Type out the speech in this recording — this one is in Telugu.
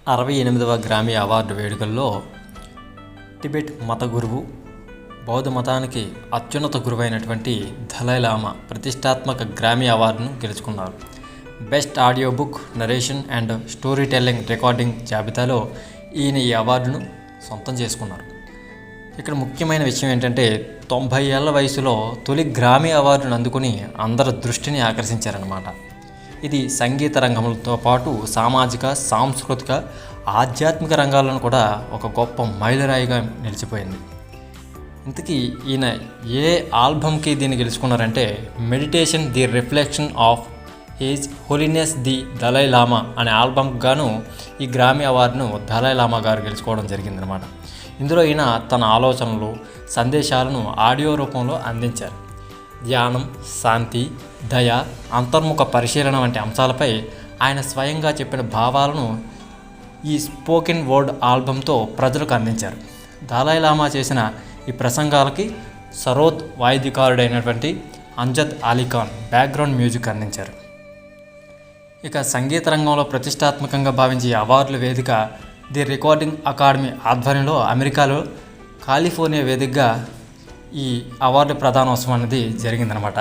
68వ గ్రామీ అవార్డు వేడుకల్లో టిబెట్ మత గురువు, బౌద్ధ మతానికి అత్యున్నత గురువైనటువంటి దలైలామా ప్రతిష్టాత్మక గ్రామీ అవార్డును గెలుచుకున్నారు. Best audio book narration and story telling recording జాబితాలో ఈయన ఈ అవార్డును సొంతం చేసుకున్నారు. ఇక్కడ ముఖ్యమైన విషయం ఏంటంటే 90 ఏళ్ల వయసులో తొలి గ్రామీ అవార్డును అందుకుని అందరి దృష్టిని ఆకర్షించారన్నమాట. ఇది సంగీత రంగంతో పాటు సామాజిక, సాంస్కృతిక, ఆధ్యాత్మిక రంగాలను కూడా ఒక గొప్ప మైలురాయిగా నిలిచిపోయింది. ఇంతకీ ఈయన ఏ ఆల్బమ్కి దీన్ని గెలుచుకున్నారంటే meditation the reflection of his holiness the Dalai Lama అనే ఆల్బమ్కి గాను ఈ గ్రామీ అవార్డును దలైలామా గారు గెలుచుకోవడం జరిగిందనమాట. ఇందులో ఈయన తన ఆలోచనలు, సందేశాలను ఆడియో రూపంలో అందించారు. ధ్యానం, శాంతి, దయ, అంతర్ముఖ పరిశీలన వంటి అంశాలపై ఆయన స్వయంగా చెప్పిన భావాలను ఈ స్పోకెన్ వర్డ్ ఆల్బంతో ప్రజలకు అందించారు. దలైలామా చేసిన ఈ ప్రసంగాలకి సరోద్ వాయిద్యకారుడైనటువంటి అంజద్ అలీఖాన్ బ్యాక్గ్రౌండ్ మ్యూజిక్ అందించారు. ఇక సంగీత రంగంలో ప్రతిష్టాత్మకంగా భావించే అవార్డుల వేదిక ది రికార్డింగ్ అకాడమీ ఆధ్వర్యంలో అమెరికాలో కాలిఫోర్నియా వేదికగా ఈ అవార్డు ప్రదానోత్సవం అనేది జరిగిందనమాట.